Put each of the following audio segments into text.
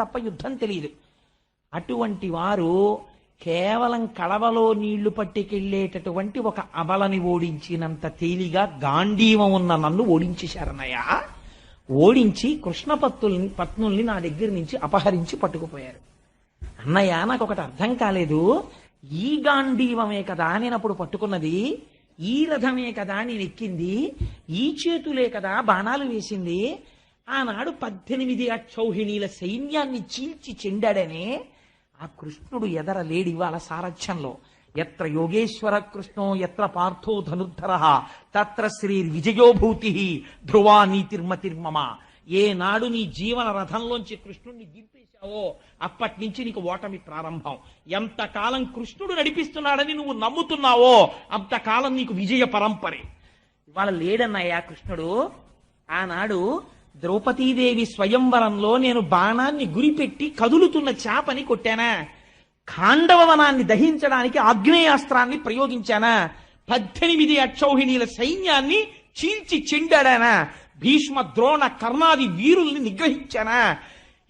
తప్ప యుద్ధం తెలియదు. అటువంటి వారు కేవలం కడవలో నీళ్లు పట్టుకెళ్లేటటువంటి ఒక అబలని ఓడించినంత తేలిగా గాంధీవం ఉన్న నన్ను ఓడించేశారన్నయ్య. ఓడించి కృష్ణ పత్నుల్ని నా దగ్గర నుంచి అపహరించి పట్టుకుపోయారు. అన్నయ్య, నాకు ఒకటి అర్థం కాలేదు. ఈ గాంధీవమే కదా నేను అప్పుడు పట్టుకున్నది, ఈ రథమే కదా నేను ఎక్కింది, ఈ చేతులే కదా బాణాలు వేసింది. ఆనాడు 18 అక్షౌహిణీల సైన్యాన్ని చీల్చి చెండాడనే ఆ కృష్ణుడు ఎదర లేడి వాళ్ళ సారథ్యంలో. ఎత్ర యోగేశ్వర కృష్ణో ఎత్ర పార్థో ధనుర్ధర తత్ర శ్రీ విజయోభూతి ధ్రువా నీతిర్మతిర్మమ. ఏ నాడు నీ జీవన రథంలోంచి కృష్ణుడిని దింపేశావో అప్పటి నుంచి నీకు ఓటమి ప్రారంభం. ఎంతకాలం కృష్ణుడు నడిపిస్తున్నాడని నువ్వు నమ్ముతున్నావో అంతకాలం నీకు విజయ పరంపరే. ఇవాళ లేడన్నయ్యా కృష్ణుడు. ఆనాడు ద్రౌపదీదేవి స్వయంవరంలో నేను బాణాన్ని గురిపెట్టి కదులుతున్న చేపని కొట్టానా? ఖాండవ వనాన్ని దహించడానికి ఆగ్నేయాస్త్రాన్ని ప్రయోగించానా? 18 అక్షౌహిణీల సైన్యాన్ని చీల్చి చెండాడానా? భీష్మ ద్రోణ కర్ణాది వీరుల్ని నిగ్రహించానా?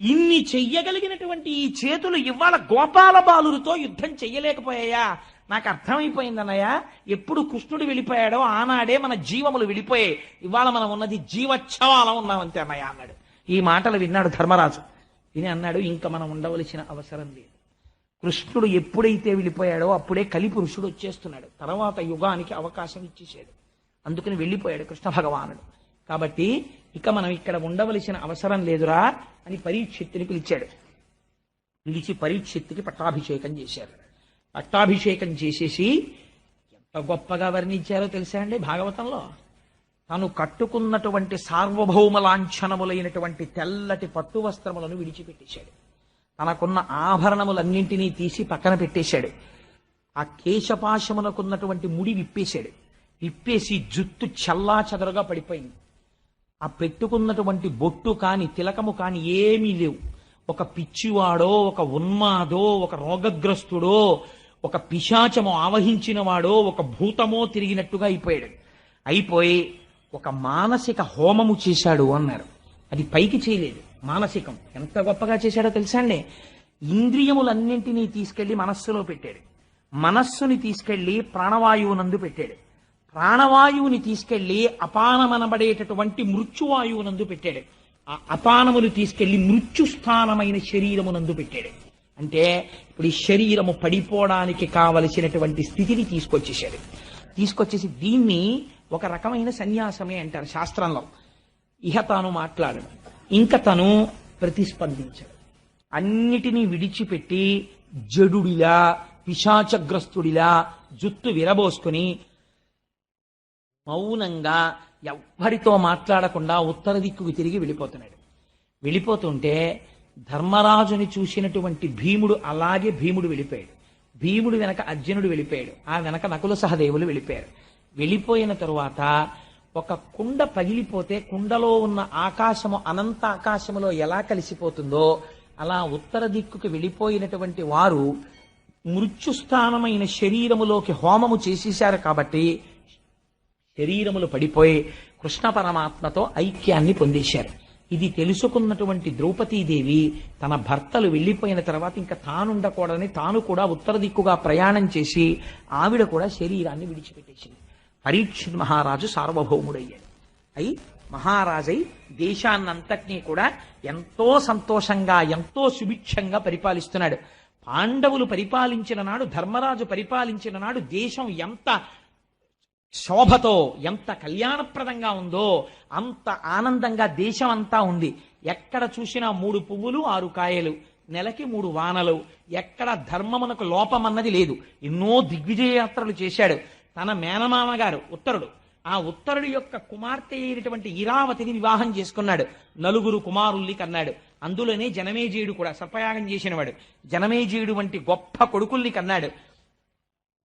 ఇన్ని చెయ్యగలిగినటువంటి ఈ చేతులు ఇవాళ గోపాల బాలులతో యుద్ధం చెయ్యలేకపోయాయా? నాకు అర్థమైపోయిందన్నయ్య. ఎప్పుడు కృష్ణుడు వెళ్ళిపోయాడో ఆనాడే మన జీవములు వెళ్ళిపోయాయి. ఇవాళ మనం ఉన్నది జీవచ్ఛవాలం ఉన్నామంతే అన్నయ్య అన్నాడు. ఈ మాటలు విన్నాడు ధర్మరాజు. విని అన్నాడు, ఇంకా మనం ఉండవలసిన అవసరం లేదు. కృష్ణుడు ఎప్పుడైతే వెళ్ళిపోయాడో అప్పుడే కలిపురుషుడు వచ్చేస్తున్నాడు. తర్వాత యుగానికి అవకాశం ఇచ్చేసాడు. అందుకని వెళ్ళిపోయాడు కృష్ణ భగవానుడు. కాబట్టి ఇక మనం ఇక్కడ ఉండవలసిన అవసరం లేదురా అని పరీక్షిత్తుని పిలిచాడు. పిలిచి పరీక్షిత్తుకి పట్టాభిషేకం చేశారు. పట్టాభిషేకం చేసేసి ఎంత గొప్పగా వర్ణించారో తెలుసా అండి భాగవతంలో. తను కట్టుకున్నటువంటి సార్వభౌమ లాంఛనములైనటువంటి తెల్లటి పట్టు వస్త్రములను విడిచిపెట్టేశాడు. తనకున్న ఆభరణములన్నింటినీ తీసి పక్కన పెట్టేశాడు. ఆ కేశపాశమునకున్నటువంటి ముడి విప్పేశాడు. విప్పేసి జుత్తు చల్లా చెదరుగా పడిపోయింది. ఆ పెట్టుకున్నటువంటి బొట్టు కాని తిలకము కాని ఏమీ లేవు. ఒక పిచ్చివాడో, ఒక ఉన్మాదో, ఒక రోగగ్రస్తుడో, ఒక పిశాచము ఆవహించిన వాడో, ఒక భూతమో తిరిగినట్టుగా అయిపోయాడు. అయిపోయి ఒక మానసిక హోమము చేశాడు అన్నారు. అది పైకి చేయలేదు, మానసికం. ఎంత గొప్పగా చేశాడో తెలుసా అండి. ఇంద్రియములన్నింటినీ తీసుకెళ్లి మనస్సులో పెట్టాడు. మనస్సుని తీసుకెళ్లి ప్రాణవాయువునందు పెట్టాడు. ప్రాణవాయువుని తీసుకెళ్లి అపానమనబడేటటువంటి మృత్యువాయువునందు పెట్టాడు. ఆ అపానమును తీసుకెళ్లి మృత్యుస్థానమైన శరీరమునందు పెట్టాడు. అంటే ఇప్పుడు ఈ శరీరము పడిపోవడానికి కావలసినటువంటి స్థితిని తీసుకొచ్చేసాడు. తీసుకొచ్చేసి దీన్ని ఒక రకమైన సన్యాసమే అంటారు శాస్త్రంలో. ఇహ తాను మాట్లాడడు, ఇంకా తను ప్రతిస్పందించాడు. అన్నిటినీ విడిచిపెట్టి జడుడిలా, పిశాచగ్రస్తుడిలా జుత్తు విరబోసుకుని మౌనంగా ఎవ్వరితో మాట్లాడకుండా ఉత్తర దిక్కుకు తిరిగి వెళ్ళిపోతున్నాడు. వెళ్ళిపోతుంటే ధర్మరాజుని చూసినటువంటి భీముడు అలాగే భీముడు వెళ్ళిపోయాడు. భీముడు వెనక అర్జునుడు వెళ్ళిపోయాడు. ఆ వెనక నకుల సహదేవులు వెళ్ళిపోయారు. వెళ్ళిపోయిన తరువాత ఒక కుండ పగిలిపోతే కుండలో ఉన్న ఆకాశము అనంత ఆకాశములో ఎలా కలిసిపోతుందో అలా ఉత్తర దిక్కుకు వెళ్ళిపోయినటువంటి వారు మృత్యుస్థానమైన శరీరములోకి హోమము చేసేశారు. కాబట్టి శరీరములు పడిపోయి కృష్ణ పరమాత్మతో ఐక్యాన్ని పొందేశారు. ఇది తెలుసుకున్నటువంటి ద్రౌపదీదేవి తన భర్తలు వెళ్ళిపోయిన తర్వాత ఇంకా తానుండకూడదని తాను కూడా ఉత్తర దిక్కుగా ప్రయాణం చేసి ఆవిడ కూడా శరీరాన్ని విడిచిపెట్టేసింది. పరీక్షిత్ మహారాజు సార్వభౌముడయ్యాడు. అయి మహారాజై దేశాన్నంతటినీ కూడా ఎంతో సంతోషంగా ఎంతో సుభిక్షంగా పరిపాలిస్తున్నాడు. పాండవులు పరిపాలించిన నాడు, ధర్మరాజు పరిపాలించిన నాడు దేశం ఎంత శోభతో ఎంత కళ్యాణప్రదంగా ఉందో అంత ఆనందంగా దేశం అంతా ఉంది. ఎక్కడ చూసినా 3 పువ్వులు 6 కాయలు, నెలకి 3 వానలు, ఎక్కడ ధర్మమునకు లోపమన్నది లేదు. ఎన్నో దిగ్విజయ యాత్రలు చేశాడు. తన మేనమామ గారు ఉత్తరుడు, ఆ ఉత్తరుడు యొక్క కుమార్తె అయినటువంటి ఇరావతిని వివాహం చేసుకున్నాడు. 4 కుమారుల్ని కన్నాడు. అందులోనే జనమేజయుడు కూడా సర్పయాగం చేసినవాడు. జనమేజయుడు వంటి గొప్ప కొడుకుల్ని కన్నాడు.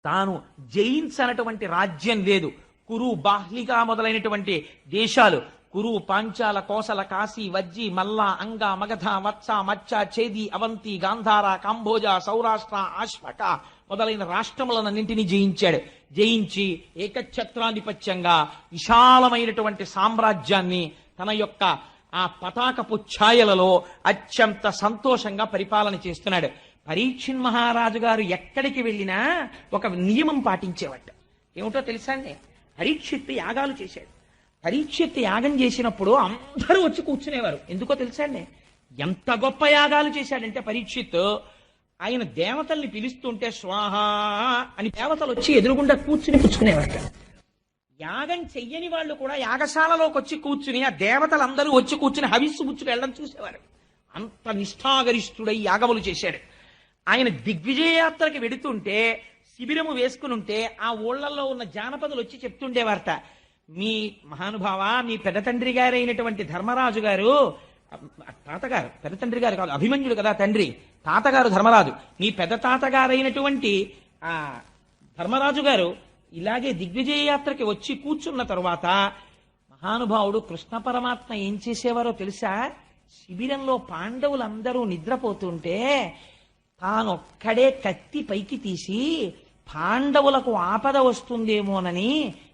తాను జయించనటువంటి రాజ్యం లేదు. కురు, బాహ్లిగా మొదలైనటువంటి దేశాలు, కురు, పాంచాల, కోసల, కాశీ, వజ్జి, మల్ల, అంగ, మగధ, వత్స, మచ్చ, చేది, అవంతి, గాంధార, కాంభోజ, సౌరాష్ట్ర, ఆశ్వక మొదలైన రాష్ట్రములన్నింటినీ జయించాడు. జయించి ఏకఛత్రాధిపత్యంగా విశాలమైనటువంటి సామ్రాజ్యాన్ని తన యొక్క ఆ పతాకపు ఛాయలలో అత్యంత సంతోషంగా పరిపాలన చేస్తున్నాడు. పరీక్షిన్ మహారాజు గారు ఎక్కడికి వెళ్ళినా ఒక నియమం పాటించేవాడు. ఏమిటో తెలుసా అండి? పరీక్షిత్తు యాగాలు చేశాడు. పరీక్షిత్తు యాగం చేసినప్పుడు అందరూ వచ్చి కూర్చునేవారు. ఎందుకో తెలుసా అండి? ఎంత గొప్ప యాగాలు చేశాడంటే పరీక్షిత్తు, ఆయన దేవతల్ని పిలుస్తుంటే స్వాహ అని దేవతలు వచ్చి ఎదురుగుండా కూర్చుని పుచ్చుకునేవారు. యాగం చెయ్యని వాళ్ళు కూడా యాగశాలలోకి వచ్చి కూర్చుని ఆ దేవతలందరూ వచ్చి కూర్చుని హవిస్సు పుచ్చుకు వెళ్ళడం చూసేవారు. అంత నిష్ఠాగరిష్ఠుడై యాగములు చేశాడు. ఆయన దిగ్విజయయాత్రకి వెడుతుంటే శిబిరము వేసుకుని ఉంటే ఆ ఊళ్ళల్లో ఉన్న జానపదులు వచ్చి చెప్తుండేవారట, మీ మహానుభావ, మీ పెద్ద తండ్రి గారైనటువంటి ధర్మరాజు గారు, తాతగారు, పెద్ద తండ్రి గారు కాదు, అభిమన్యుడు కదా తండ్రి, తాతగారు ధర్మరాజు, మీ పెద్ద తాతగారైనటువంటి ఆ ధర్మరాజు గారు ఇలాగే దిగ్విజయ యాత్రకి వచ్చి కూర్చున్న తరువాత మహానుభావుడు కృష్ణ పరమాత్మ ఏం చేసేవారో తెలుసా? శిబిరంలో పాండవులందరూ నిద్రపోతుంటే తానొక్కడే కత్తి పైకి తీసి పాండవులకు ఆపద వస్తుందేమోనని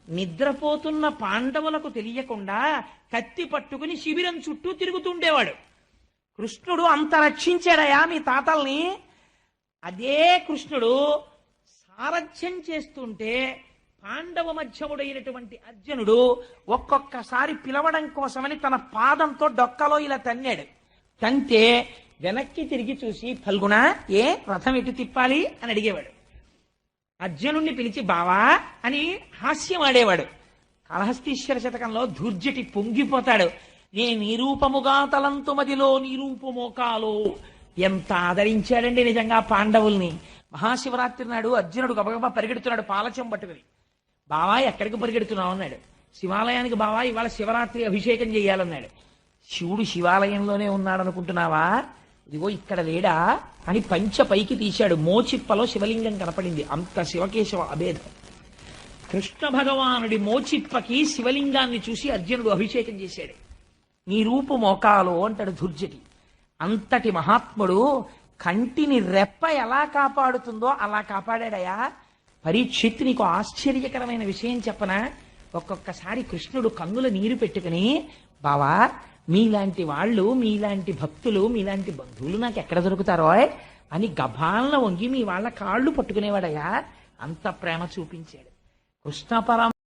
నిద్రపోతున్న పాండవులకు తెలియకుండా కత్తి పట్టుకుని శిబిరం చుట్టూ తిరుగుతుండేవాడు. కృష్ణుడు అంత రక్షించాడయా మీ తాతల్ని. అదే కృష్ణుడు సారథ్యం చేస్తుంటే పాండవ మధ్యముడైనటువంటి అర్జునుడు ఒక్కొక్కసారి పిలవడం కోసమని తన పాదంతో డొక్కలో ఇలా తన్నాడు. తంతే వెనక్కి తిరిగి చూసి, ఫల్గుణ, ఏ రథం ఎటు తిప్పాలి అని అడిగేవాడు. అర్జునుణ్ణి పిలిచి బావా అని హాస్యం ఆడేవాడు. కాళహస్తీశ్వర శతకంలో ధూర్జటి పొంగిపోతాడు. నే నిరూపముగా తలంతు మదిలో నిరూపమోకాలో. ఎంత ఆదరించాడండి నిజంగా పాండవుల్ని. మహాశివరాత్రి నాడు అర్జునుడు గబగబా పరిగెడుతున్నాడు పాలచెం పట్టుకుని. బావా ఎక్కడికి పరిగెడుతున్నావు అన్నాడు. శివాలయానికి బావా, ఇవాళ శివరాత్రి అభిషేకం చేయాలన్నాడు. శివుడు శివాలయంలోనే ఉన్నాడు అనుకుంటున్నావా? ఇదిగో ఇక్కడ లేడా అని పంచ పైకి తీశాడు. మోచిప్పలో శివలింగం కనపడింది. అంత శివకేశవ అభేదం. కృష్ణ భగవానుడి మోచిప్పకి శివలింగాన్ని చూసి అర్జునుడు అభిషేకం చేశాడు. నీ రూపు మోకాలో అంటాడు ధుర్జటి. అంతటి మహాత్ముడు కంటిని రెప్ప ఎలా కాపాడుతుందో అలా కాపాడాడయా. పరీక్షిత్, నీకు ఆశ్చర్యకరమైన విషయం చెప్పనా? ఒక్కొక్కసారి కృష్ణుడు కన్నుల నీరు పెట్టుకుని, బావా మీలాంటి వాళ్ళు, మీలాంటి భక్తులు, మీలాంటి బంధువులు నాకు ఎక్కడ దొరుకుతారో అని గభాలన వంగి మీ వాళ్ళ కాళ్ళు పట్టుకునేవాడయా. అంత ప్రేమ చూపించాడు కృష్ణ పరమ